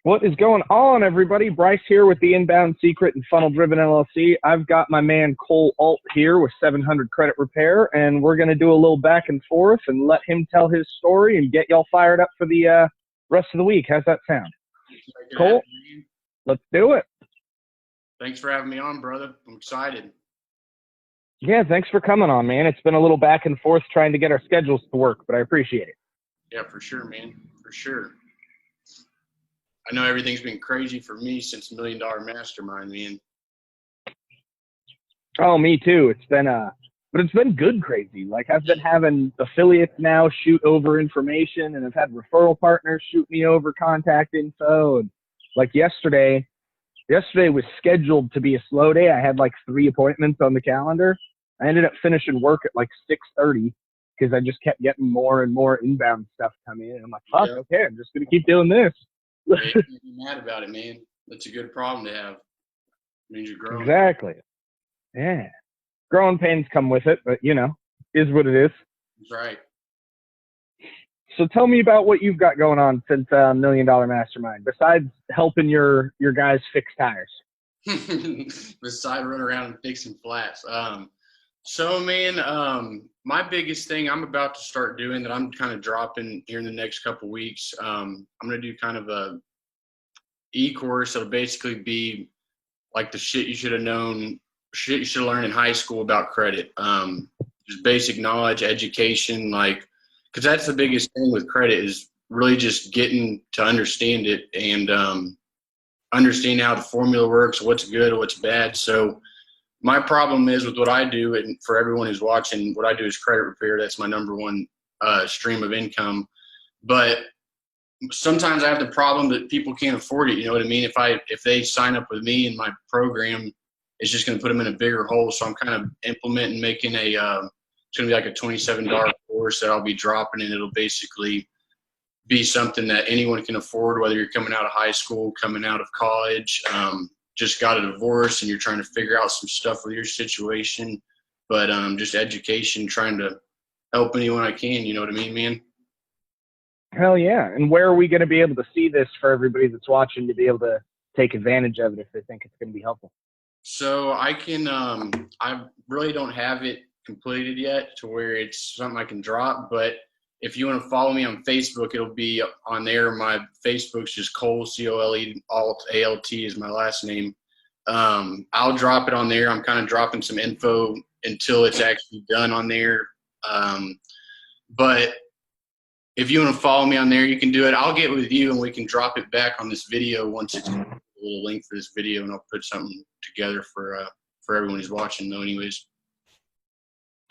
What is going on, everybody? Bryce here with the Inbound Secret and Funnel Driven LLC. I've got my man Cole Alt here with 700 Credit Repair, and we're going to do a little back and forth and let him tell his story and get y'all fired up for the rest of the week. How's that sound? Cole, let's do it. Thanks for having me on, brother. I'm excited. Yeah, thanks for coming on, man. It's been a little back and forth trying to get our schedules to work, but I appreciate it. Yeah, for sure, man. For sure. I know everything's been crazy for me since $1 Million Mastermind, man. Oh, me too. It's been but it's been good crazy. Like, I've been having affiliates now shoot over information, and I've had referral partners shoot me over contact info. And like yesterday was scheduled to be a slow day. I had like 3 appointments on the calendar. I ended up finishing work at like 6:30 because I just kept getting more and more inbound stuff coming in. And I'm like, fuck, okay, I'm just gonna keep doing this. Yeah, you can't be mad about it, man. That's a good problem to have. It means you're growing. Exactly. Yeah. Growing pains come with it, but is what it is. That's right. So tell me about what you've got going on since $1 Million Mastermind, besides helping your guys fix tires. Besides running around and fixing flats. So, man, my biggest thing I'm about to start doing that I'm kind of dropping here in the next couple weeks, I'm going to do kind of a e-course. It'll basically be like the shit you should have known, shit you should have learned in high school about credit. Just basic knowledge, education, because that's the biggest thing with credit is really just getting to understand it and understand how the formula works, what's good, what's bad. So my problem is with what I do, and for everyone who's watching, what I do is credit repair. That's my number one stream of income. But sometimes I have the problem that people can't afford it. You know what I mean? If they sign up with me in my program, it's just going to put them in a bigger hole. So I'm kind of implementing, making it's going to be like a $27 course that I'll be dropping, and it'll basically be something that anyone can afford, whether you're coming out of high school, coming out of college, just got a divorce and you're trying to figure out some stuff with your situation, but just education, trying to help anyone I can, you know what I mean, man? Hell yeah. And where are we going to be able to see this for everybody that's watching to be able to take advantage of it if they think it's going to be helpful? So I can, I really don't have it completed yet to where it's something I can drop, but if you want to follow me on Facebook, it'll be on there. My Facebook's just Cole, C-O-L-E, Alt, A-L-T is my last name. I'll drop it on there. I'm kind of dropping some info until it's actually done on there. But if you want to follow me on there, you can do it. I'll get with you and we can drop it back on this video once it's a little link for this video, and I'll put something together for everyone who's watching though anyways.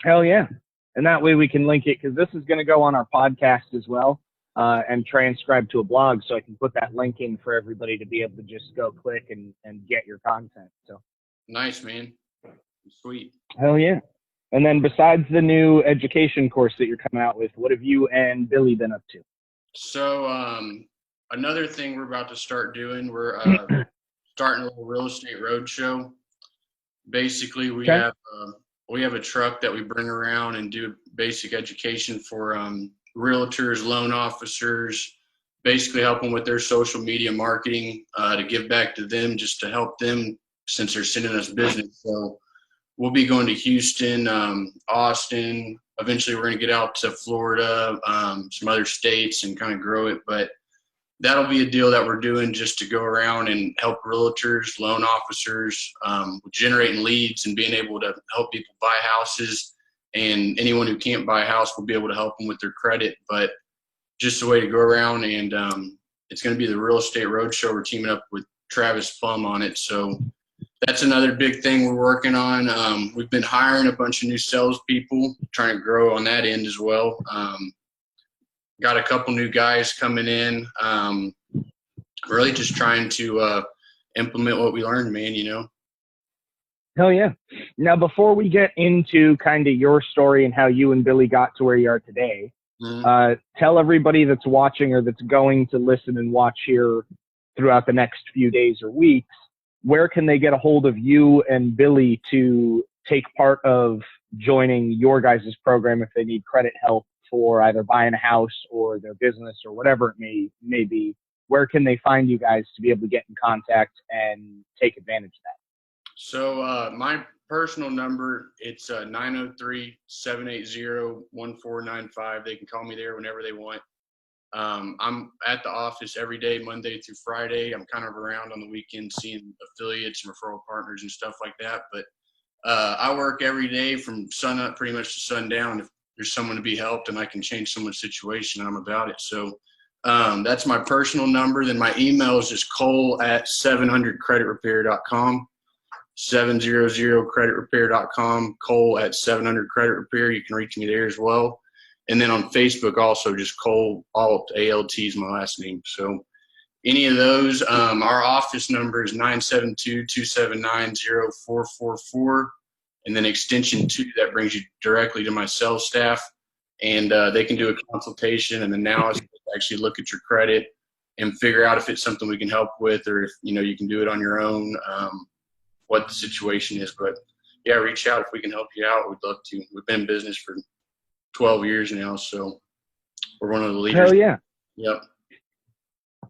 Hell yeah. And that way we can link it, because this is going to go on our podcast as well and transcribe to a blog, so I can put that link in for everybody to be able to just go click and get your content. So nice, man. Sweet. Hell yeah. And then besides the new education course that you're coming out with, what have you and Billy been up to? So another thing we're about to start doing, we're starting a little real estate roadshow. Basically, we have a truck that we bring around and do basic education for realtors, loan officers, basically help them with their social media marketing to give back to them, just to help them since they're sending us business. So we'll be going to Houston, Austin. Eventually, we're going to get out to Florida, some other states, and kind of grow it. But that'll be a deal that we're doing just to go around and help realtors, loan officers, generating leads and being able to help people buy houses. And anyone who can't buy a house, we'll be able to help them with their credit. But just a way to go around, and it's going to be the Real Estate Roadshow. We're teaming up with Travis Plum on it. So that's another big thing we're working on. We've been hiring a bunch of new salespeople, trying to grow on that end as well. Got a couple new guys coming in. Really just trying to implement what we learned, man, Hell yeah. Now, before we get into kind of your story and how you and Billy got to where you are today, tell everybody that's watching or that's going to listen and watch here throughout the next few days or weeks, where can they get a hold of you and Billy to take part of joining your guys' program if they need credit help for either buying a house or their business or whatever it may be? where can they find you guys to be able to get in contact and take advantage of that? So my personal number, it's 903-780-1495. They can call me there whenever they want. I'm at the office every day, Monday through Friday. I'm kind of around on the weekend seeing affiliates and referral partners and stuff like that. But I work every day from sun up pretty much to sundown. If there's someone to be helped and I can change someone's situation, I'm about it. So that's my personal number. Then my email is just cole@700creditrepair.com. 700creditrepair.com, Cole@700creditrepair. You can reach me there as well. And then on Facebook also, just Cole Alt, ALT is my last name. So any of those, our office number is 972-279-0444, and then extension 2, that brings you directly to my sales staff. And they can do a consultation and analysis, actually look at your credit and figure out if it's something we can help with, or if, you can do it on your own, what the situation is. But yeah, reach out if we can help you out. We'd love to. We've been in business for 12 years now, so we're one of the leaders. Hell yeah. Yep.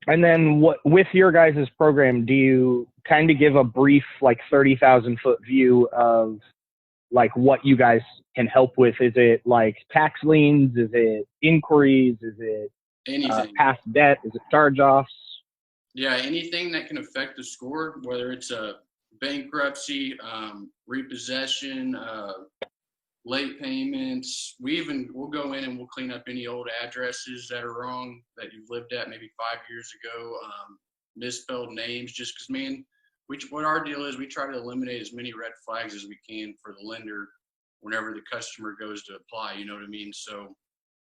And then with your guys' program, do you kind of give a brief, 30,000-foot view of what you guys can help with? Is it tax liens? Is it inquiries? Is it anything? Past debt? Is it charge-offs? Yeah, anything that can affect the score, whether it's a bankruptcy, repossession, late payments. We'll go in and we'll clean up any old addresses that are wrong that you've lived at maybe 5 years ago, misspelled names, just because, man, what our deal is, we try to eliminate as many red flags as we can for the lender whenever the customer goes to apply, you know what I mean? So,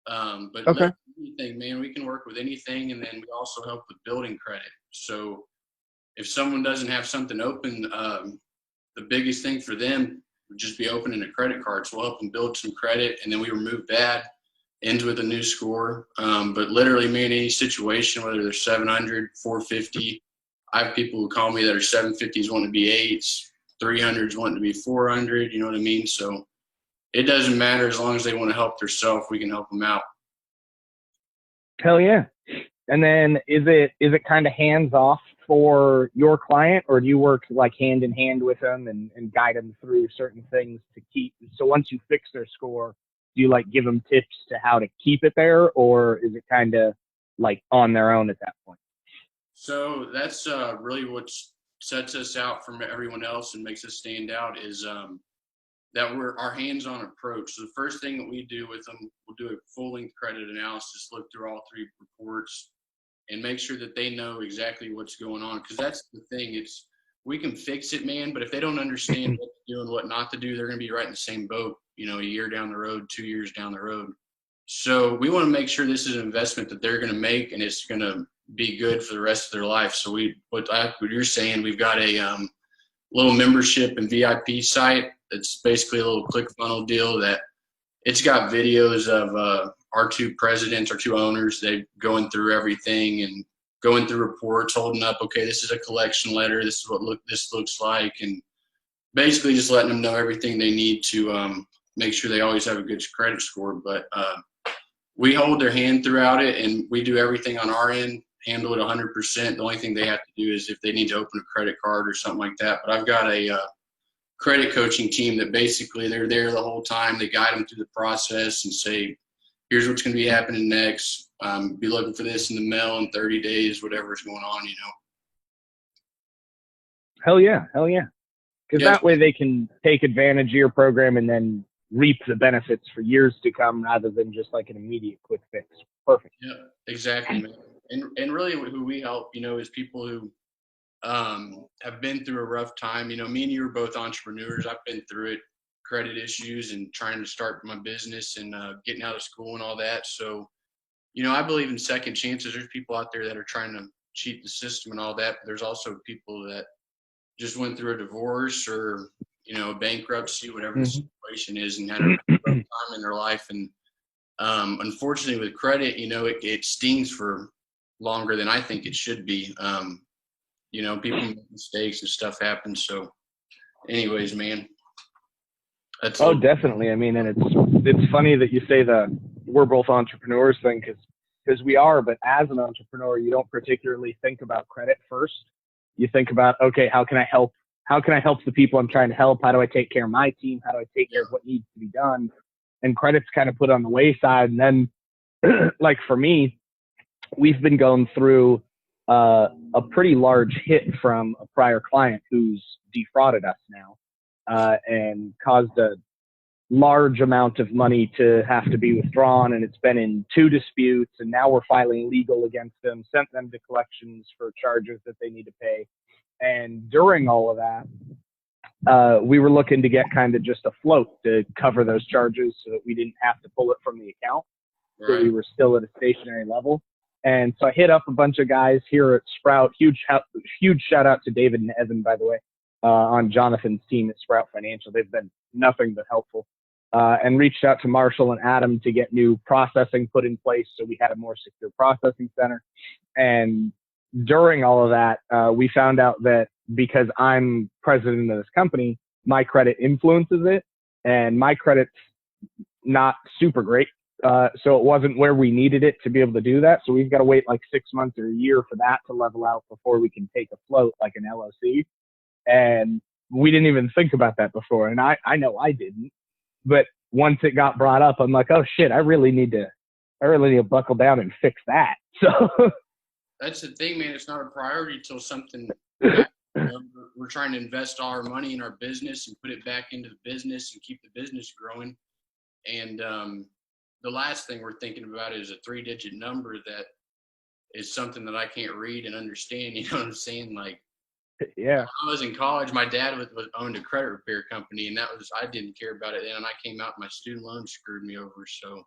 but okay. Anything, man, we can work with anything. And then we also help with building credit. So if someone doesn't have something open, the biggest thing for them would just be opening a credit card. So we'll help them build some credit, and then we remove that, ends with a new score. But literally, me in any situation, whether they're 700, 450, I have people who call me that are 750s wanting to be 8s, 300s wanting to be 400, you know what I mean? So it doesn't matter, as long as they want to help themselves, we can help them out. Hell yeah. And then is it kind of hands off for your client, or do you work hand in hand with them and guide them through certain things to keep? So once you fix their score, do you give them tips to how to keep it there, or is it kind of on their own at that point? So that's really what sets us out from everyone else and makes us stand out is that we're our hands-on approach. So the first thing that we do with them, we'll do a full-length credit analysis, look through all 3 reports, and make sure that they know exactly what's going on. Because that's the thing. We can fix it, man, but if they don't understand what to do and what not to do, they're going to be right in the same boat, a year down the road, 2 years down the road. So we want to make sure this is an investment that they're going to make, and it's going to be good for the rest of their life. So what you're saying, we've got a little membership and VIP site. It's basically a little ClickFunnels deal that it's got videos of our 2 presidents, our 2 owners. They going through everything and going through reports, holding up, okay, this is a collection letter. This is what this looks like. And basically just letting them know everything they need to make sure they always have a good credit score. But we hold their hand throughout it, and we do everything on our end, handle it 100%. The only thing they have to do is if they need to open a credit card or something like that. But I've got a credit coaching team that basically they're there the whole time. They guide them through the process and say, here's what's going to be happening next. Be looking for this in the mail in 30 days, whatever's going on, Hell yeah. Because that way they can take advantage of your program and then reap the benefits for years to come, rather than just an immediate quick fix. Perfect. Yeah, exactly, man. And really who we help, is people who have been through a rough time. Me and you are both entrepreneurs. I've been through it, credit issues and trying to start my business and getting out of school and all that. So, I believe in second chances. There's people out there that are trying to cheat the system and all that, but there's also people that just went through a divorce or, a bankruptcy, whatever the situation is, and had a rough time in their life. And unfortunately with credit, it stings for longer than I think it should be. People make mistakes and stuff happens. So anyways, man. Definitely. I mean, and it's funny that you say the we're both entrepreneurs thing, because because we are, but as an entrepreneur, you don't particularly think about credit first. You think about, okay, how can I help? How can I help the people I'm trying to help? How do I take care of my team? How do I take care of what needs to be done? And credit's kind of put on the wayside. And then, like for me, we've been going through a pretty large hit from a prior client who's defrauded us now and caused a large amount of money to have to be withdrawn. And it's been in 2 disputes. And now we're filing legal against them, sent them to collections for charges that they need to pay. And during all of that, we were looking to get kind of just a float to cover those charges so that we didn't have to pull it from the account. Right. So we were still at a stationary level. And so I hit up a bunch of guys here at Sprout. Huge shout out to David and Evan, by the way, on Jonathan's team at Sprout Financial. They've been nothing but helpful. And reached out to Marshall and Adam to get new processing put in place so we had a more secure processing center. And during all of that, we found out that because I'm president of this company, my credit influences it, and my credit's not super great. So it wasn't where we needed it to be able to do that. So we've got to wait like 6 months or a year for that to level out before we can take a float like an LLC. And we didn't even think about that before. And I know I didn't. But once it got brought up, I'm like, oh shit, I really need to buckle down and fix that. So that's the thing, man. It's not a priority till something happens. You know, we're trying to invest all our money in our business and put it back into the business and keep the business growing. And the last thing we're thinking about is a 3-digit number that is something that I can't read and understand. You know what I'm saying? Like, yeah. When I was in college, my dad owned a credit repair company, and I didn't care about it then. And I came out, my student loan screwed me over. So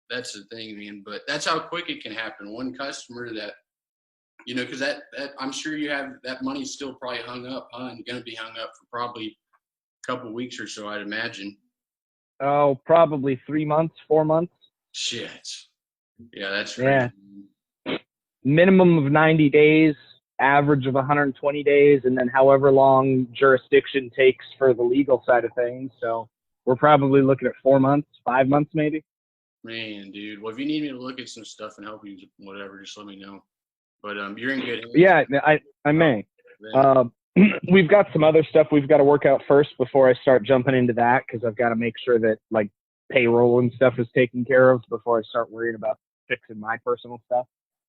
that's the thing, man. But that's how quick it can happen. One customer that, you know, because that I'm sure you have that money still probably hung up, and going to be hung up for probably a couple of weeks or so, I'd imagine. Oh, probably 3 months, 4 months. Shit. Yeah, that's crazy. Yeah. Minimum of 90 days, average of 120 days, and then however long jurisdiction takes for the legal side of things. So we're probably looking at 4 months, 5 months maybe. Man, dude. Well, if you need me to look at some stuff and help you, whatever, just let me know. But you're in good hands. Yeah, I may. We've got some other stuff we've got to work out first before I start jumping into that, because I've got to make sure that like payroll and stuff is taken care of before I start worrying about fixing my personal stuff.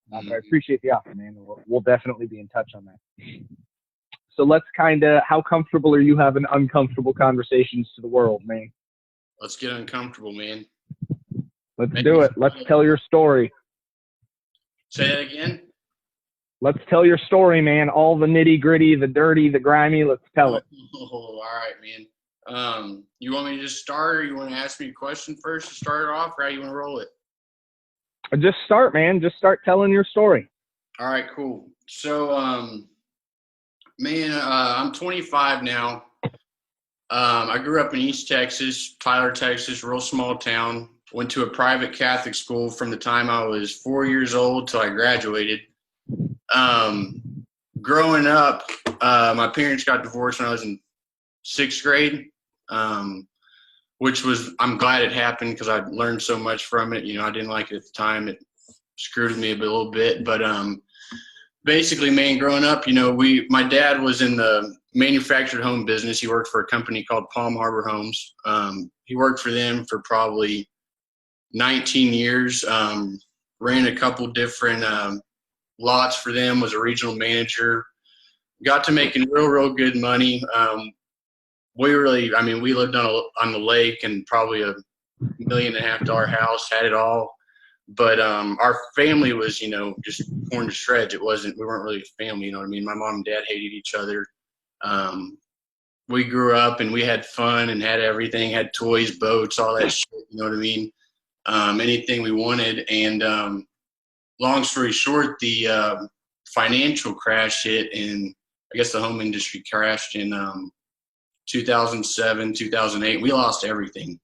But I appreciate the offer, man. We'll definitely be in touch on that. So let's how comfortable are you having uncomfortable conversations to the world, man? Let's get uncomfortable, man. Let's do it. Let's tell your story. Say that again? Let's tell your story, man. All the nitty gritty, the dirty, the grimy. Let's tell it. Oh, all right, man. You want me to just start, or you want to ask me a question first to start it off, or how you want to roll it? Just start, man. Just start telling your story. All right, cool. So, man, I'm 25 now. I grew up in East Texas, Tyler, Texas, real small town. Went to a private Catholic school from the time I was 4 years old till I graduated. Growing up, my parents got divorced when I was in 6th grade, which was, I'm glad it happened because I learned so much from it. You know, I didn't like it at the time. It screwed with me a little bit, but basically, man, growing up, you know, my dad was in the manufactured home business. He worked for a company called Palm Harbor Homes. He worked for them for probably 19 years, ran a couple different lots for them, was a regional manager, got to making real good money. We lived on the lake and probably $1.5 million house, had it all. But our family was, you know, just torn to shreds. We weren't really a family, you know what I mean? My mom and dad hated each other. We grew up and we had fun and had everything, had toys, boats, all that shit, you know what I mean? Anything we wanted. And long story short, the financial crash hit, and I guess the home industry crashed in 2007, 2008. We lost everything,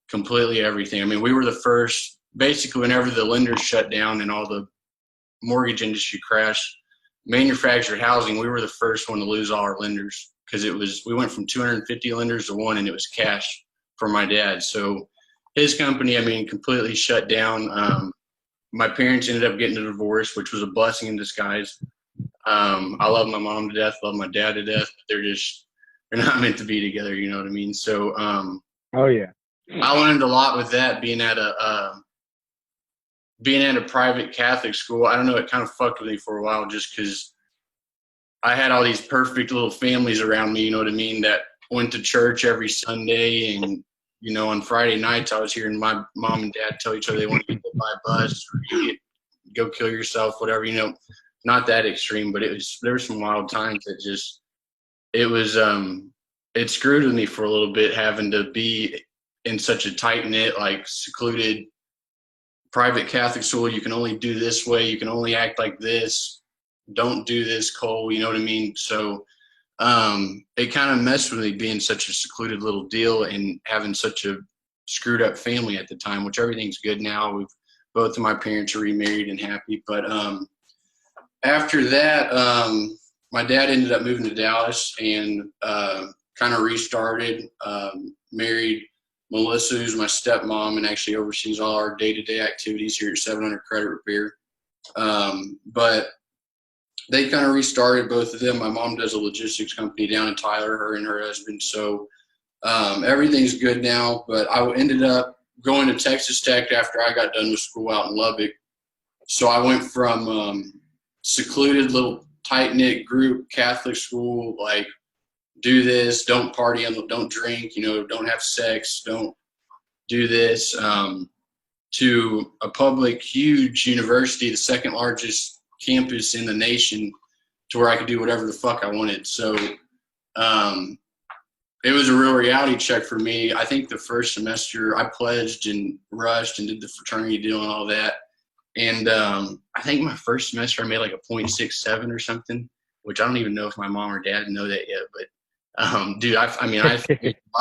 completely everything. I mean, we were the first, basically whenever the lenders shut down and all the mortgage industry crashed, manufactured housing, we were the first one to lose all our lenders, because we went from 250 lenders to one, and it was cash for my dad. So his company, I mean, completely shut down. my parents ended up getting a divorce, which was a blessing in disguise. I love my mom to death, love my dad to death, but they're not meant to be together. You know what I mean? So, Oh yeah. I learned a lot with that being at a private Catholic school. I don't know. It kind of fucked with me for a while just because I had all these perfect little families around me. You know what I mean? That went to church every Sunday, and on Friday nights I was hearing my mom and dad tell each other they want to get hit by a bus or go kill yourself, whatever. Not that extreme, but there were some wild times that just it screwed with me for a little bit, having to be in such a tight knit, like secluded private Catholic school. You can only do this way. You can only act like this. Don't do this, Cole. You know what I mean? So it kind of messed with me being such a secluded little deal and having such a screwed up family at the time, which everything's good now. Both of my parents are remarried and happy. But after that, my dad ended up moving to Dallas and kind of restarted, married Melissa, who's my stepmom and actually oversees all our day-to-day activities here at 700 Credit Repair. But they kind of restarted, both of them. My mom does a logistics company down in Tyler, her and her husband. So everything's good now. But I ended up going to Texas Tech after I got done with school out in Lubbock. So I went from secluded little tight-knit group Catholic school, like do this, don't party, don't drink, don't have sex, don't do this, to a public, huge university, the second largest campus in the nation, to where I could do whatever the fuck I wanted. So it was a real reality check for me. I think the first semester I pledged and rushed and did the fraternity deal and all that. And I think my first semester I made like a 0.67 or something, which I don't even know if my mom or dad know that yet. But dude, I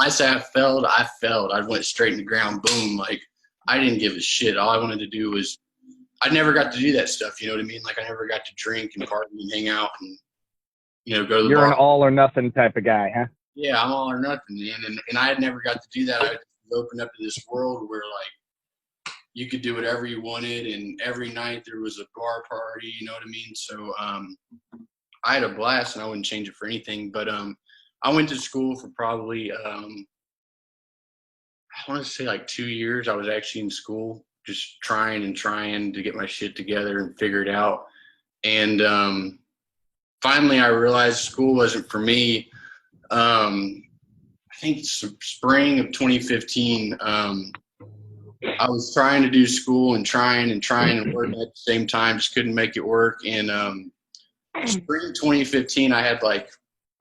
say I failed. I went straight in the ground. Boom. Like I didn't give a shit. All I wanted to do was, I never got to do that stuff. You know what I mean? Like I never got to drink and party and hang out and, go to the You're bar. an all or nothing type of guy, huh? Yeah, I'm all or nothing, man. And I had never got to do that. I was opened up to this world where like you could do whatever you wanted, and every night there was a bar party. You know what I mean? So I had a blast, and I wouldn't change it for anything. But I went to school for probably I want to say like 2 years. I was actually in school, just trying to get my shit together and figure it out. And finally, I realized school wasn't for me. I think spring of 2015, I was trying to do school and trying and working at the same time, just couldn't make it work. And spring 2015, I had like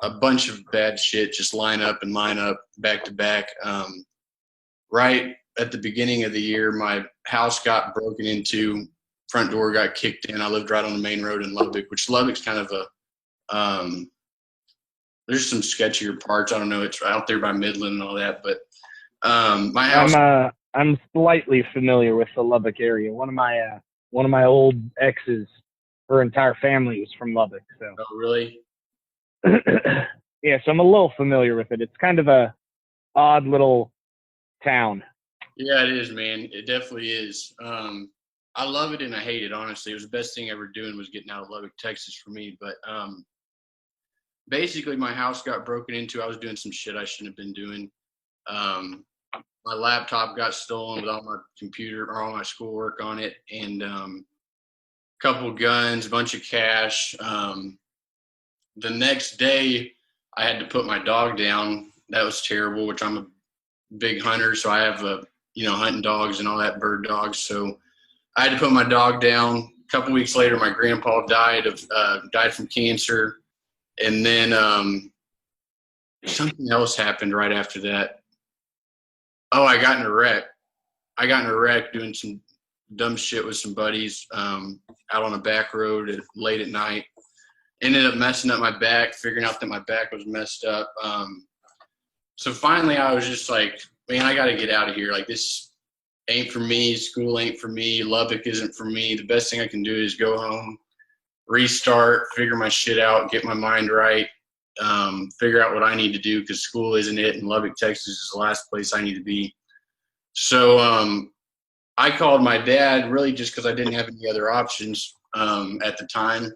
a bunch of bad shit just line up back to back. Right at the beginning of the year, my house got broken into, front door got kicked in. I lived right on the main road in Lubbock, which Lubbock's kind of a there's some sketchier parts. I don't know. It's out there by Midland and all that, but my house. I'm slightly familiar with the Lubbock area. One of my old exes, her entire family was from Lubbock. So. Oh, really? Yeah, so I'm a little familiar with it. It's kind of a odd little town. Yeah, it is, man. It definitely is. I love it and I hate it, honestly. It was the best thing ever doing was getting out of Lubbock, Texas for me. But basically my house got broken into. I was doing some shit I shouldn't have been doing. My laptop got stolen with all my computer or all my schoolwork on it, and a couple guns, a bunch of cash. The next day I had to put my dog down. That was terrible, which I'm a big hunter, so I have hunting dogs and all that, bird dogs. So I had to put my dog down. A couple weeks later, my grandpa died from cancer, and then something else happened right after that. Oh, I got in a wreck doing some dumb shit with some buddies out on a back road late at night. Ended up messing up my back, figuring out that my back was messed up. So finally I was just like, man, I got to get out of here. Like, this ain't for me. School ain't for me. Lubbock isn't for me. The best thing I can do is go home, restart, figure my shit out, get my mind right, figure out what I need to do, because school isn't it, and Lubbock, Texas is the last place I need to be. So I called my dad really just because I didn't have any other options at the time,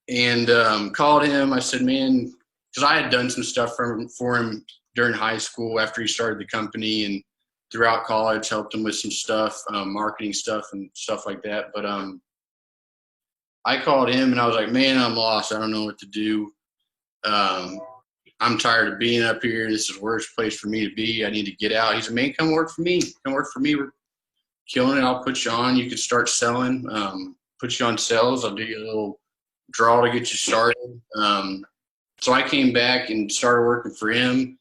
and called him. I said, man, because I had done some stuff for him during high school after he started the company, and throughout college helped him with some stuff, marketing stuff and stuff like that. But I called him and I was like, man, I'm lost. I don't know what to do. I'm tired of being up here. This is the worst place for me to be. I need to get out. He said, man, come work for me. Come work for me. We're killing it. I'll put you on. You can start selling, put you on sales. I'll do you a little draw to get you started. So I came back and started working for him,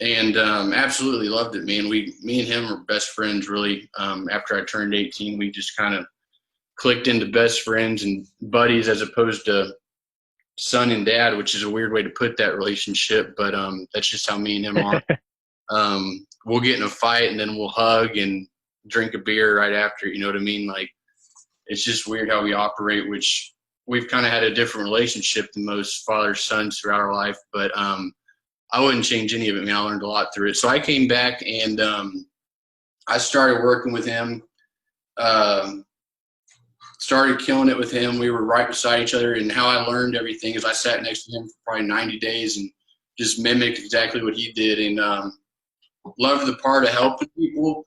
and absolutely loved it, man. Me and him are best friends, really. After I turned 18, we just kind of clicked into best friends and buddies as opposed to son and dad, which is a weird way to put that relationship, but that's just how me and him are. We'll get in a fight and then we'll hug and drink a beer right after, you know what I mean? Like, it's just weird how we operate, which we've kind of had a different relationship than most fathers, sons throughout our life, but I wouldn't change any of it, man. I learned a lot through it. So I came back and I started working with him, started killing it with him. We were right beside each other, and how I learned everything is I sat next to him for probably 90 days and just mimicked exactly what he did, and loved the part of helping people,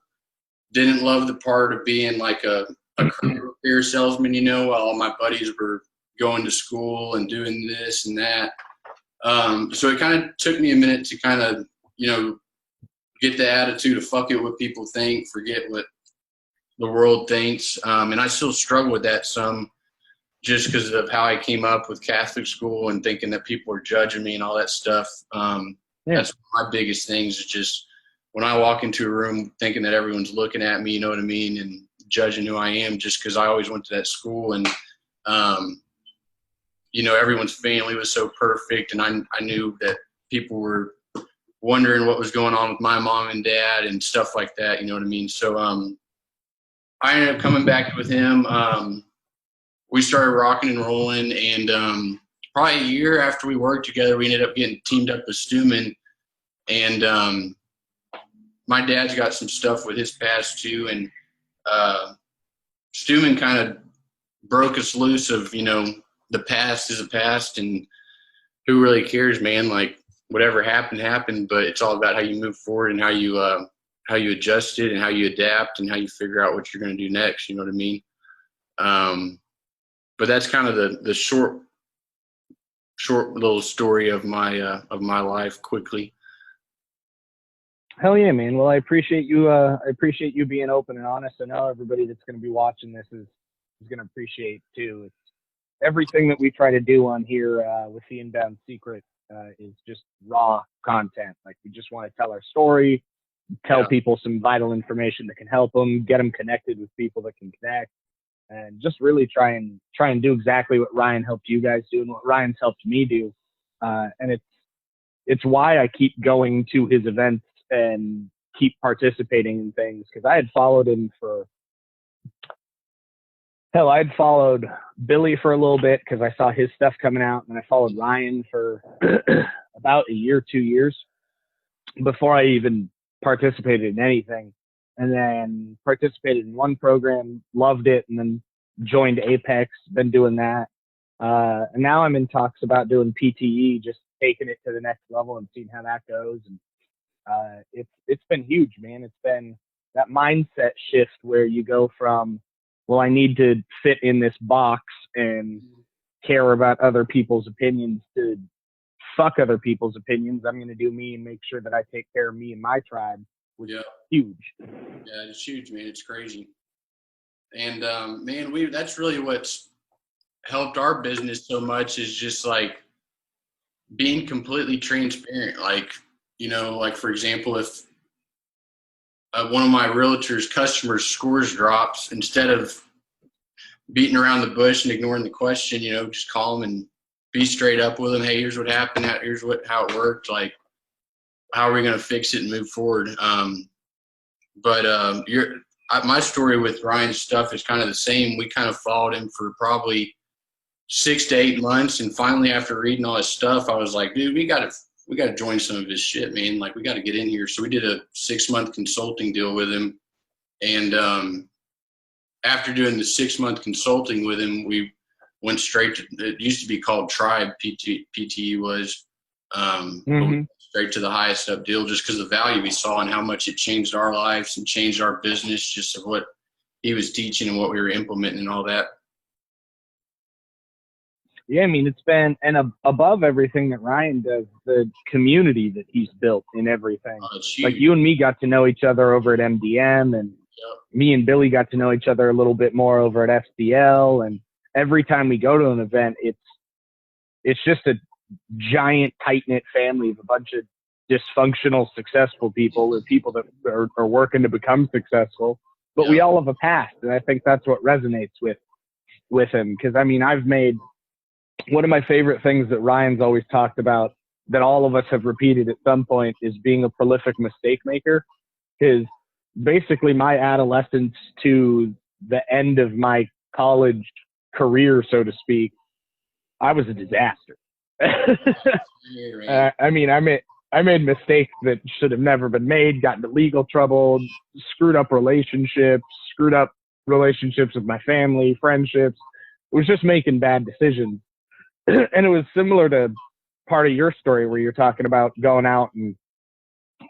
didn't love the part of being like a career repair salesman, you know, while all my buddies were going to school and doing this and that. So it kind of took me a minute to kind of, you know, get the attitude of fuck it what people think, forget what the world thinks. And I still struggle with that some just because of how I came up with Catholic school and thinking that people are judging me and all that stuff. That's one of my biggest things is just when I walk into a room thinking that everyone's looking at me, you know what I mean, and judging who I am just because I always went to that school and, you know, everyone's family was so perfect. And I knew that people were wondering what was going on with my mom and dad and stuff like that, you know what I mean? So I ended up coming back with him. We started rocking and rolling, and probably a year after we worked together, we ended up getting teamed up with Stuman. And my dad's got some stuff with his past too, and Stuman kind of broke us loose of, you know, the past is a past, and who really cares, man? Like, whatever happened, but it's all about how you move forward and how you adjust it and how you adapt and how you figure out what you're going to do next. You know what I mean? But that's kind of the short little story of my life quickly. Hell yeah, man. Well, I appreciate you. I appreciate you being open and honest. I know everybody that's going to be watching this is going to appreciate too. It's everything that we try to do on here with the Inbound Secret is just raw content. Like, we just want to tell our story, tell people some vital information that can help them, get them connected with people that can connect, and just really try and do exactly what Ryan helped you guys do and what Ryan's helped me do. And it's why I keep going to his events and keep participating in things, because I had followed him for I'd followed Billy for a little bit because I saw his stuff coming out, and I followed Ryan for about a year, 2 years before I even participated in anything. And then participated in one program, loved it, and then joined Apex, been doing that. And now I'm in talks about doing PTE, just taking it to the next level and seeing how that goes. And it's been huge, man. It's been that mindset shift where you go from, well, I need to fit in this box and care about other people's opinions, to fuck other people's opinions. I'm going to do me and make sure that I take care of me and my tribe, which is huge. Yeah, it's huge, man. It's crazy. And, man, that's really what's helped our business so much is just, like, being completely transparent. Like, you know, like, for example, if one of my realtors' customers' scores drops, instead of beating around the bush and ignoring the question, you know, just call them and be straight up with them. Hey, here's what happened. Here's how it worked. Like, how are we going to fix it and move forward? My story with Ryan's stuff is kind of the same. We kind of followed him for probably 6 to 8 months, and finally, after reading all his stuff, I was like, dude, we got to join some of his shit, man. Like, we got to get in here. So we did a 6-month consulting deal with him, and after doing the 6-month consulting with him, we went straight to, it used to be called Tribe, PTE was, but we went straight to the highest up deal just because of the value we saw and how much it changed our lives and changed our business, just of what he was teaching and what we were implementing and all that. Yeah, I mean, it's been, and above everything that Ryan does, the community that he's built in everything. Like you and me got to know each other over at MDM, and me and Billy got to know each other a little bit more over at SBL. And every time we go to an event, it's just a giant, tight-knit family of a bunch of dysfunctional, successful people, or people that are working to become successful. But we all have a past, and I think that's what resonates with him. Because, I mean, I've made one of my favorite things that Ryan's always talked about, that all of us have repeated at some point, is being a prolific mistake maker. Because basically my adolescence to the end of my college career, so to speak, I was a disaster. I mean, I made mistakes that should have never been made, got into legal trouble, screwed up relationships with my family, friendships. It was just making bad decisions. And it was similar to part of your story where you're talking about going out and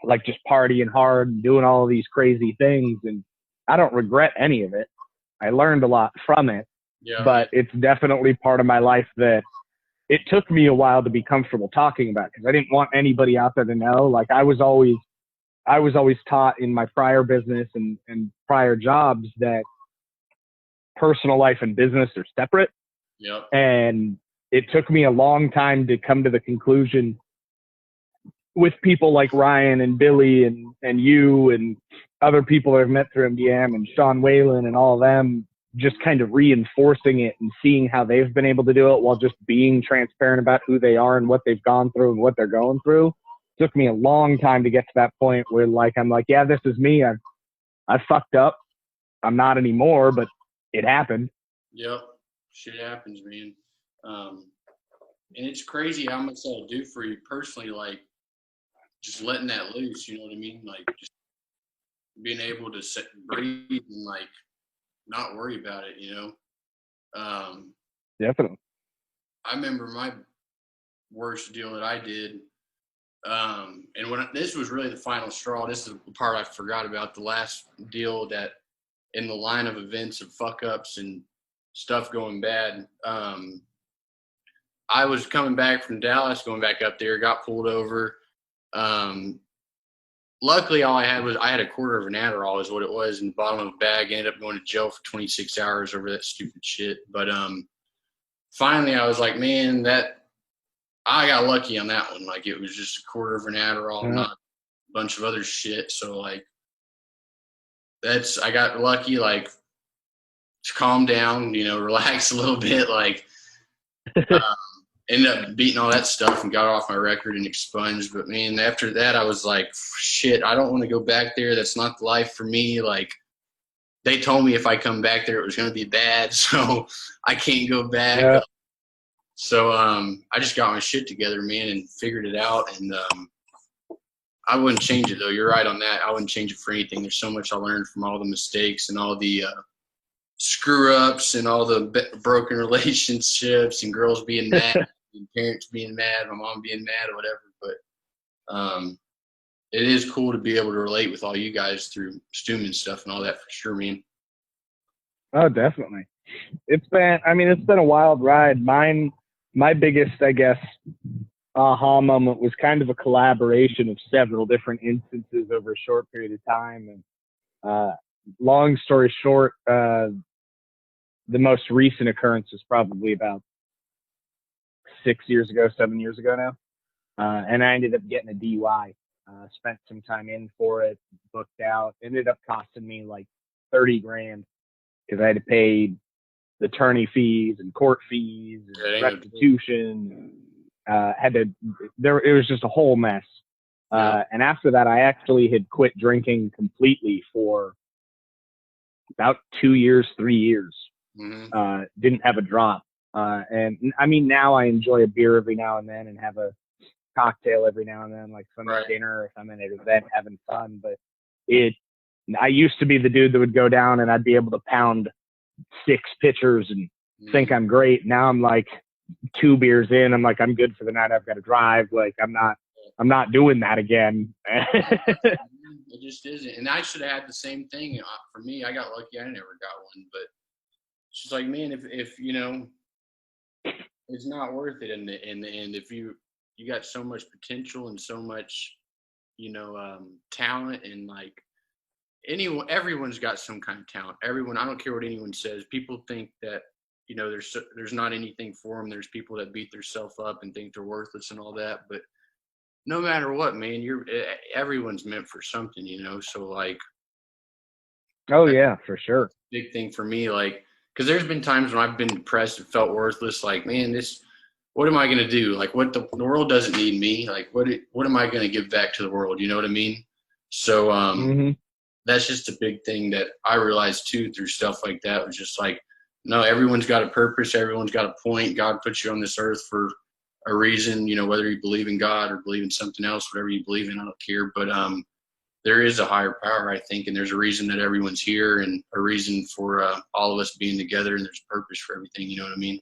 like just partying hard and doing all of these crazy things. And I don't regret any of it. I learned a lot from it, but it's definitely part of my life that it took me a while to be comfortable talking about, because I didn't want anybody out there to know. Like I was always taught in my prior business and prior jobs that personal life and business are separate. Yep. And it took me a long time to come to the conclusion, with people like Ryan and Billy and you and other people I've met through MDM and Sean Whalen and all of them, just kind of reinforcing it and seeing how they've been able to do it while just being transparent about who they are and what they've gone through and what they're going through. It took me a long time to get to that point where I'm like, yeah, this is me. I fucked up. I'm not anymore, but it happened. Yep. Shit happens, man. And it's crazy how much that'll do for you personally, like just letting that loose, you know what I mean? Like just being able to breathe and like not worry about it, you know? Definitely. I remember my worst deal that I did. And when this was really the final straw, this is the part I forgot about, the last deal that in the line of events of fuck ups and stuff going bad. I was coming back from Dallas, going back up there, got pulled over. Luckily, all I had a quarter of an Adderall is what it was in the bottom of a bag. Ended up going to jail for 26 hours over that stupid shit. But finally, I was like, man, I got lucky on that one. Like it was just a quarter of an Adderall, not a bunch of other shit. So like I got lucky. Like to calm down, you know, relax a little bit. Like. Ended up beating all that stuff and got off my record and expunged. But man, after that, I was like, shit, I don't want to go back there. That's not the life for me. Like they told me if I come back there, it was going to be bad. So I can't go back. Yeah. So I just got my shit together, man, and figured it out. And I wouldn't change it though. You're right on that. I wouldn't change it for anything. There's so much I learned from all the mistakes and all the screw ups and all the broken relationships and girls being mad. And parents being mad, my mom being mad or whatever, but it is cool to be able to relate with all you guys through Stewman stuff and all that for sure, man. Oh, definitely. It's been a wild ride. My biggest, I guess, aha moment was kind of a collaboration of several different instances over a short period of time. And long story short, the most recent occurrence is probably about 7 years ago now. And I ended up getting a DUI, spent some time in for it, booked out, ended up costing me like 30 grand because I had to pay the attorney fees and court fees and restitution. It was just a whole mess. And after that, I actually had quit drinking completely for about 2 years, 3 years. Mm-hmm. Didn't have a drop. And I mean, now I enjoy a beer every now and then and have a cocktail every now and then, like Sunday dinner if I'm in an event having fun. But I used to be the dude that would go down and I'd be able to pound 6 pitchers and think I'm great. Now I'm like 2 beers in. I'm like, I'm good for the night. I've got to drive. Like, I'm not doing that again. It just isn't. And I should have had the same thing. For me, I got lucky. I never got one. But it's just like, man, if you know, it's not worth it in the end. If you got so much potential and so much, talent, and like everyone's got some kind of talent. Everyone, I don't care what anyone says. People think that, there's not anything for them. There's people that beat themselves up and think they're worthless and all that. But no matter what, man, everyone's meant for something, So like, oh yeah, for sure. Big thing for me, like, because there's been times when I've been depressed and felt worthless. Like, man, what am I gonna do? Like, what the world doesn't need me. Like, what am I gonna give back to the world? You know what I mean? So that's just a big thing that I realized too through stuff like that. Was just like, no, everyone's got a purpose. Everyone's got a point. God put you on this earth for a reason, whether you believe in God or believe in something else, whatever you believe in, I don't care. But there is a higher power, I think, and there's a reason that everyone's here and a reason for all of us being together, and there's a purpose for everything. You know what I mean?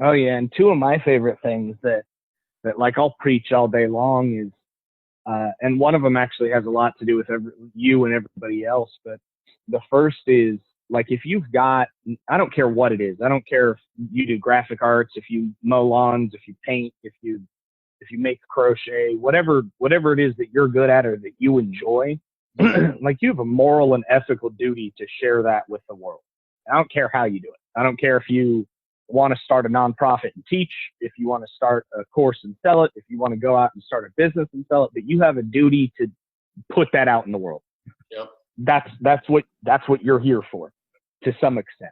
Oh yeah, and 2 of my favorite things that like I'll preach all day long is, and one of them actually has a lot to do with you and everybody else. But the first is, like, if you've got, I don't care what it is. I don't care if you do graphic arts, if you mow lawns, if you paint, if you make crochet, whatever it is that you're good at or that you enjoy, like, you have a moral and ethical duty to share that with the world. I don't care how you do it. I don't care if you want to start a nonprofit and teach, if you want to start a course and sell it, if you want to go out and start a business and sell it, but you have a duty to put that out in the world. Yep. That's what you're here for, to some extent.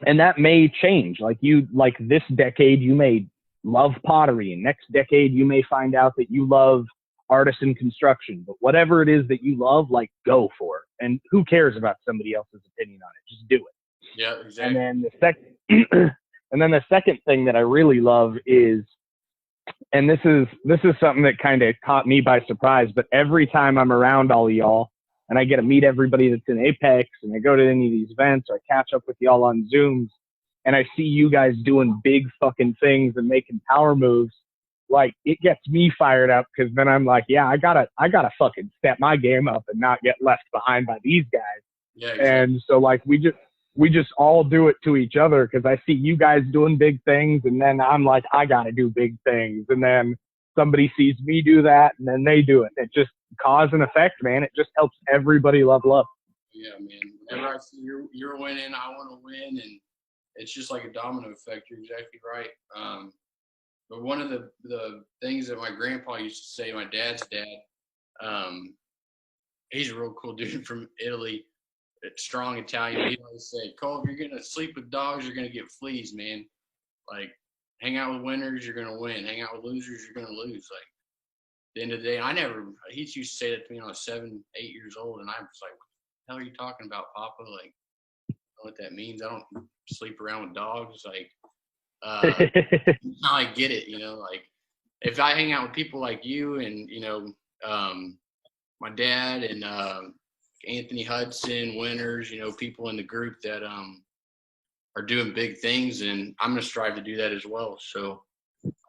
And that may change. Like this decade, you may love pottery, and next decade, you may find out that you love artisan construction. But whatever it is that you love, like, go for it. And who cares about somebody else's opinion on it? Just do it. Yeah, exactly. And then the second thing that I really love is, and this is something that kind of caught me by surprise, but every time I'm around all of y'all and I get to meet everybody that's in Apex, and I go to any of these events, or I catch up with y'all on Zooms, and I see you guys doing big fucking things and making power moves, like, it gets me fired up, because then I'm like, yeah, I gotta fucking step my game up and not get left behind by these guys. Yeah, exactly. And so, like, we just all do it to each other, because I see you guys doing big things, and then I'm like, I gotta do big things, and then somebody sees me do that, and then they do it. It just cause and effect, man. It just helps everybody level up. Yeah, man. Whenever I see you're winning, I want to win, and it's just like a domino effect. You're exactly right. But one of the things that my grandpa used to say, my dad's dad, he's a real cool dude from Italy, strong Italian. He always said, Cole, if you're going to sleep with dogs, you're going to get fleas, man. Like, hang out with winners, you're going to win. Hang out with losers, you're going to lose. Like, at the end of the day, he used to say that to me when I was 7, 8 years old, and I was like, what the hell are you talking about, Papa? Like, I don't know what that means. I don't sleep around with dogs. Like, now I get it, like, if I hang out with people like you and, my dad and Anthony Hudson, winners, people in the group that are doing big things, and I'm going to strive to do that as well. So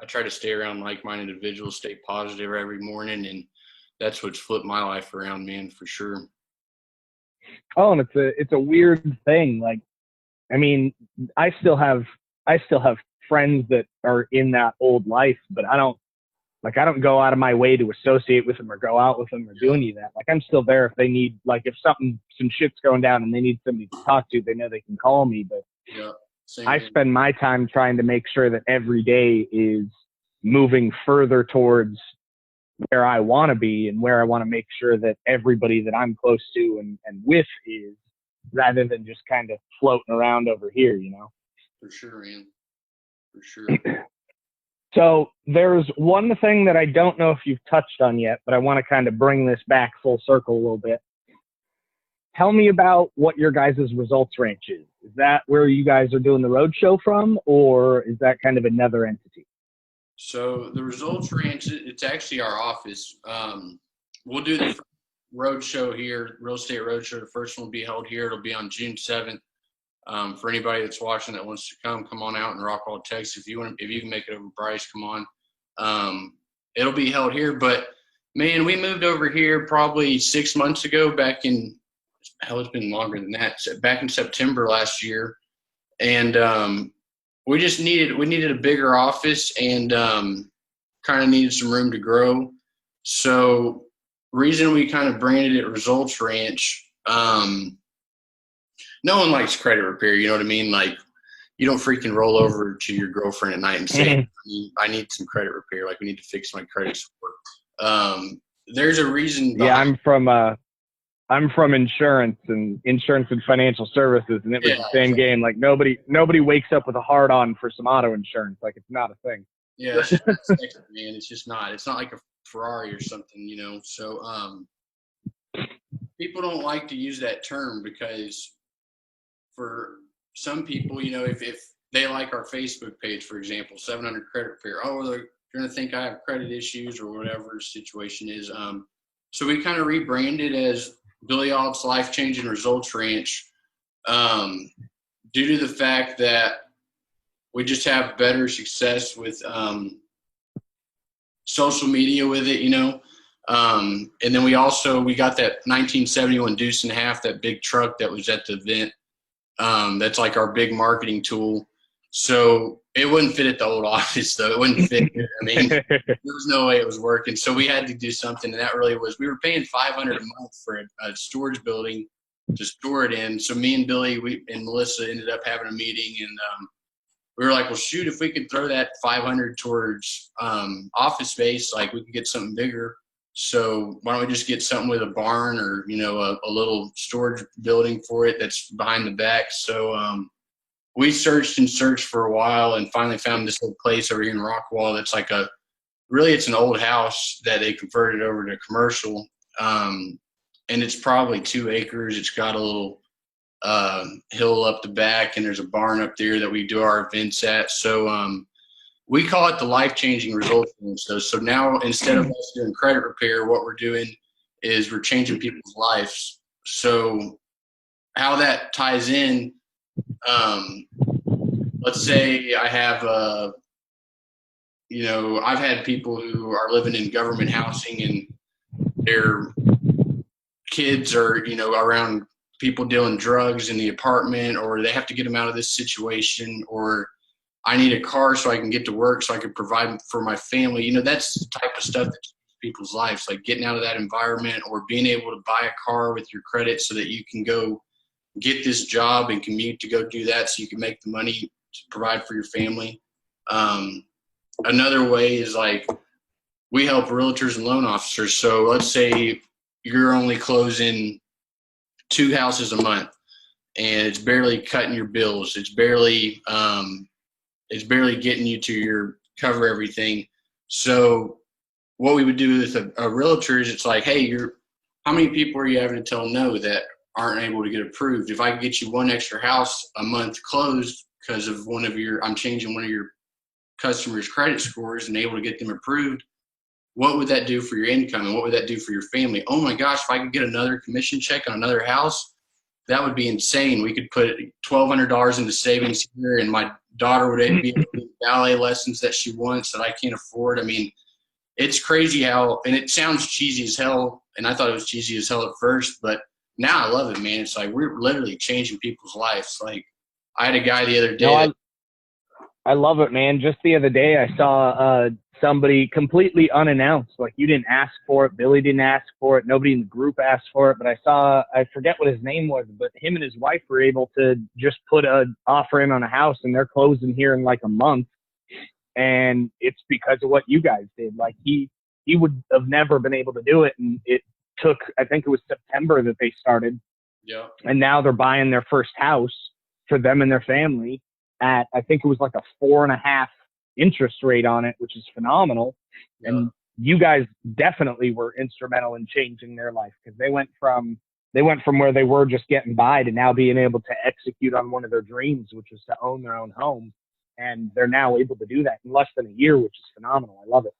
I try to stay around like-minded individuals, stay positive every morning, and that's what's flipped my life around, man, for sure. Oh, and it's a weird thing. Like, I mean, I still have friends that are in that old life, but I don't go out of my way to associate with them or go out with them or do any of that. Like, I'm still there if they need, like, if some shit's going down and they need somebody to talk to, they know they can call me. But I spend my time trying to make sure that every day is moving further towards where I want to be and where I want to make sure that everybody that I'm close to and with is, rather than just kind of floating around over here, For sure, man. For sure. So there's one thing that I don't know if you've touched on yet, but I want to kind of bring this back full circle a little bit. Tell me about what your guys' results ranch is. Is that where you guys are doing the road show from, or is that kind of another entity? So the results ranch, it's actually our office. We'll do the road show here, real estate road show. The first one will be held here. It'll be on June 7th. For anybody that's watching that wants to come on out in Rockwall, Texas. If you can make it over Bryce, come on. It'll be held here. But man, we moved over here probably 6 months ago. It's been longer than that. Back in September last year, and we needed a bigger office and kind of needed some room to grow. So, reason we kind of branded it Results Ranch. No one likes credit repair. You know what I mean? Like, you don't freaking roll over to your girlfriend at night and say, I need some credit repair. Like, we need to fix my credit score. There's a reason. Yeah, I'm from insurance and financial services, and it was the same game. Like nobody wakes up with a hard on for some auto insurance. Like it's not a thing. Yeah, it's just not sexy, man. It's just not. It's not like a Ferrari or something, you know. So people don't like to use that term because for some people, you know, if they like our Facebook page, for example, 700 credit repair, they're going to think I have credit issues or whatever the situation is. So we kind of rebranded as Billy Alt's Life Changing Results Ranch due to the fact that we just have better success with social media with it, you know. And then we got that 1971 Deuce and a Half, that big truck that was at the event. That's like our big marketing tool. So it wouldn't fit at the old office, though. It wouldn't fit. I mean, there was no way it was working. So we had to do something, and that really was. We were paying $500 a month for a storage building to store it in. So me and Billy, and Melissa ended up having a meeting, and we were like, well, shoot, if we could throw that $500 towards office space, like we could get something bigger. So why don't we just get something with a barn or, you know, a little storage building for it that's behind the back. So we searched and searched for a while and finally found this little place over here in Rockwall that's like it's an old house that they converted over to commercial. And it's probably 2 acres. It's got a little hill up the back, and there's a barn up there that we do our events at. So we call it the life-changing results. So now instead of us doing credit repair, what we're doing is we're changing people's lives. So how that ties in, let's say I have I've had people who are living in government housing and their kids are, you know, around people dealing drugs in the apartment, or they have to get them out of this situation, or I need a car so I can get to work so I can provide for my family. You know, that's the type of stuff that changes people's lives, like getting out of that environment or being able to buy a car with your credit so that you can go get this job and commute to go do that so you can make the money to provide for your family. Another way is like we help realtors and loan officers. So let's say you're only closing 2 houses a month and it's barely cutting your bills. It's barely getting you to cover everything. So what we would do with a realtor is it's like, hey, how many people are you having to tell no that aren't able to get approved? If I could get you 1 extra house a month closed because of I'm changing one of your customers' credit scores and able to get them approved, what would that do for your income and what would that do for your family? Oh my gosh, if I could get another commission check on another house, that would be insane. We could put $1,200 into savings here, and my daughter would be able to do ballet lessons that she wants that I can't afford. I mean, it's crazy how, and it sounds cheesy as hell, and I thought it was cheesy as hell at first, but now I love it, man. It's like we're literally changing people's lives. Like I had a guy the other day. I love it, man. Just the other day, I saw somebody completely unannounced. Like you didn't ask for it. Billy didn't ask for it. Nobody in the group asked for it. But I forget what his name was, but him and his wife were able to just put an offer in on a house, and they're closing here in like a month. And it's because of what you guys did. Like he would have never been able to do it. And it took, I think it was September that they started. Yeah. And now they're buying their first house for them and their family at, I think it was like a 4.5 interest rate on it, which is phenomenal. Yeah. And you guys definitely were instrumental in changing their life, because they went from where they were just getting by to now being able to execute on one of their dreams, which was to own their own home. And they're now able to do that in less than a year, which is phenomenal. I love it.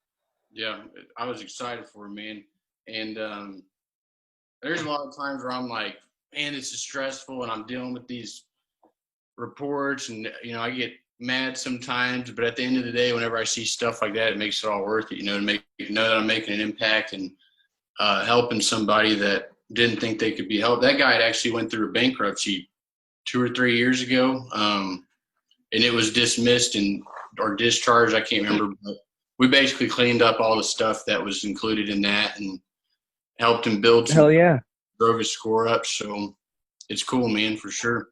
Yeah, I was excited for him, man. And there's a lot of times where I'm like, man, this is stressful, and I'm dealing with these reports, and I get mad sometimes, but at the end of the day, whenever I see stuff like that, it makes it all worth it, to know that I'm making an impact and helping somebody that didn't think they could be helped. That guy had actually went through a bankruptcy 2 or 3 years ago, and it was dismissed or discharged. I can't remember, but we basically cleaned up all the stuff that was included in that and helped him build some. Hell yeah. Drove his score up, so it's cool, man, for sure.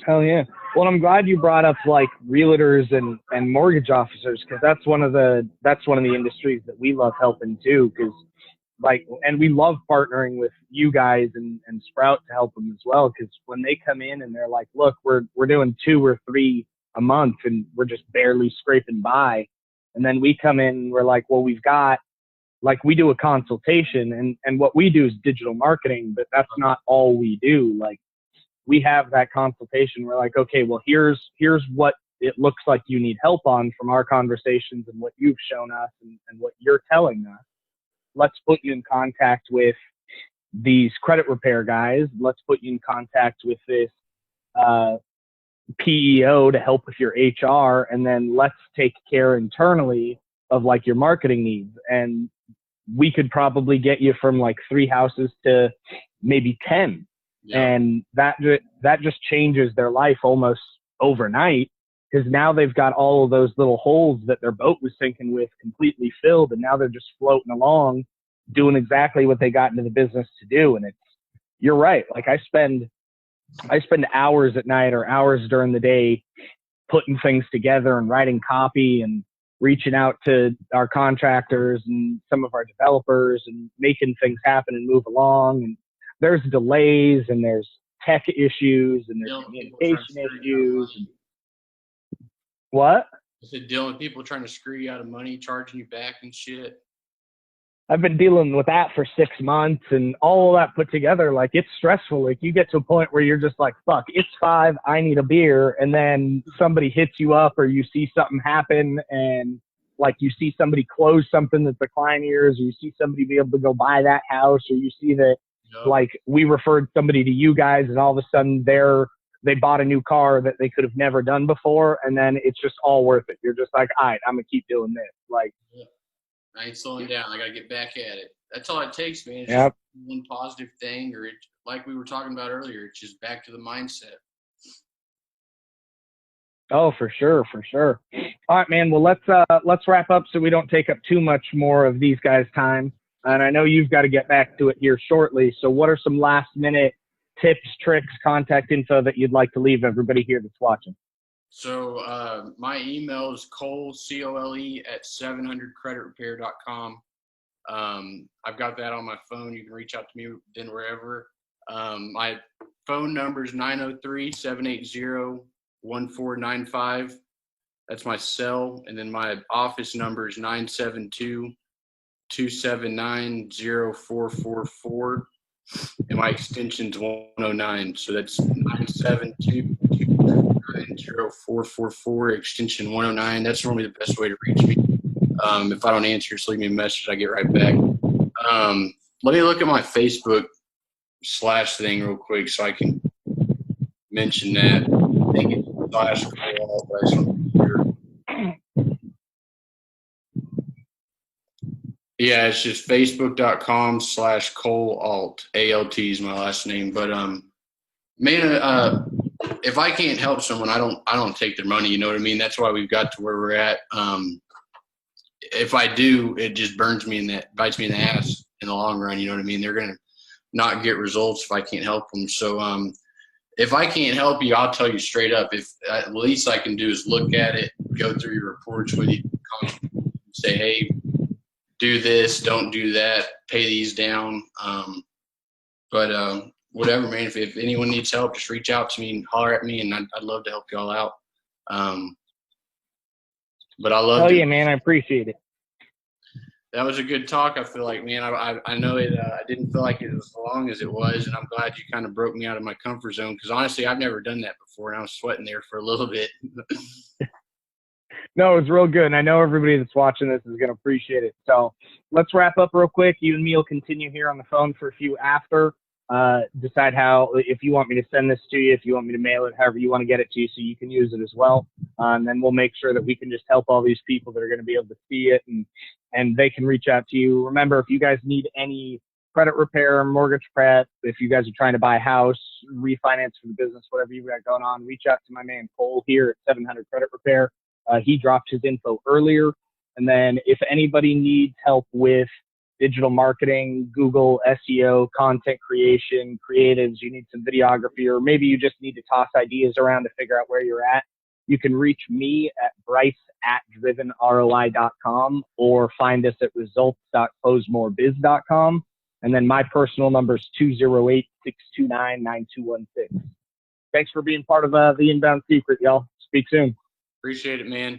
Hell yeah. Well, I'm glad you brought up like realtors and mortgage officers, because that's one of the industries that we love helping too. Because and we love partnering with you guys and Sprout to help them as well. Because when they come in and they're like, look, we're doing 2 or 3 a month and we're just barely scraping by, and then we come in and we're like, well, we've got, like, we do a consultation, and what we do is digital marketing, but that's not all we do. Like, we have that consultation. We're like, okay, well, here's what it looks like you need help on from our conversations and what you've shown us and what you're telling us. Let's put you in contact with these credit repair guys. Let's put you in contact with this PEO to help with your HR. And then let's take care internally of like your marketing needs. And we could probably get you from like 3 houses to maybe 10. Yeah. And that just changes their life almost overnight, because now they've got all of those little holes that their boat was sinking with completely filled, and now they're just floating along doing exactly what they got into the business to do. And you're right. Like, I spend hours at night or hours during the day putting things together and writing copy and reaching out to our contractors and some of our developers and making things happen and move along. And there's delays and there's tech issues and there's communication issues. And what? I said, dealing with people trying to screw you out of money, charging you back and shit. I've been dealing with that for 6 months, and all of that put together, like, it's stressful. Like, you get to a point where you're just like, fuck, it's 5, I need a beer. And then somebody hits you up, or you see something happen, and like, you see somebody close something that's a client of yours, or you see somebody be able to go buy that house, or you see that, like, we referred somebody to you guys, and all of a sudden they bought a new car that they could have never done before. And then it's just all worth it. You're just like, all right, I'm going to keep doing this. Like, I ain't slowing down. I got to get back at it. That's all it takes, man. It's just one positive thing, or like we were talking about earlier, it's just back to the mindset. Oh, for sure. For sure. All right, man. Well, let's wrap up so we don't take up too much more of these guys' time. And I know you've got to get back to it here shortly. So what are some last minute tips, tricks, contact info that you'd like to leave everybody here that's watching? So my email is Cole, COLE, at 700creditrepair.com. I've got that on my phone. You can reach out to me then wherever. My phone number is 903-780-1495. That's my cell. And then my office number is 972-279-0444. And my extension's 109. So that's 972-279-0444, extension 109. That's normally the best way to reach me. If I don't answer, just leave me a message. I get right back. Let me look at my Facebook / thing real quick so I can mention that. I think it's /call, but I just want to be sure. Yeah, it's just facebook.com/ColeAlt. ALT is my last name. But man, if I can't help someone, I don't take their money. You know what I mean? That's why we've got to where we're at. If I do, it just bites me in the ass in the long run. You know what I mean? They're gonna not get results if I can't help them. So if I can't help you, I'll tell you straight up. If at least I can do is look at it, go through your reports with you, say, hey, do this, don't do that, pay these down. But whatever, man. If anyone needs help, just reach out to me and holler at me, and I'd love to help y'all out. But I love. Oh yeah, man, I appreciate it. That was a good talk. I feel like, man, I know it. I didn't feel like it was as long as it was, and I'm glad you kind of broke me out of my comfort zone, because honestly, I've never done that before, and I was sweating there for a little bit. No, it's real good. And I know everybody that's watching this is going to appreciate it. So let's wrap up real quick. You and me will continue here on the phone for a few after. decide if you want me to send this to you, if you want me to mail it, however you want to get it to you so you can use it as well. And then we'll make sure that we can just help all these people that are going to be able to see it, and they can reach out to you. Remember, if you guys need any credit repair, mortgage prep, if you guys are trying to buy a house, refinance for the business, whatever you've got going on, reach out to my man Cole here at 700 Credit Repair. He dropped his info earlier. And then if anybody needs help with digital marketing, Google, SEO, content creation, creatives, you need some videography, or maybe you just need to toss ideas around to figure out where you're at, you can reach me at bryce@drivenroi.com or find us at results.closemorebiz.com. And then my personal number is 208-629-9216. Thanks for being part of the Inbound Secret, y'all. Speak soon. Appreciate it, man.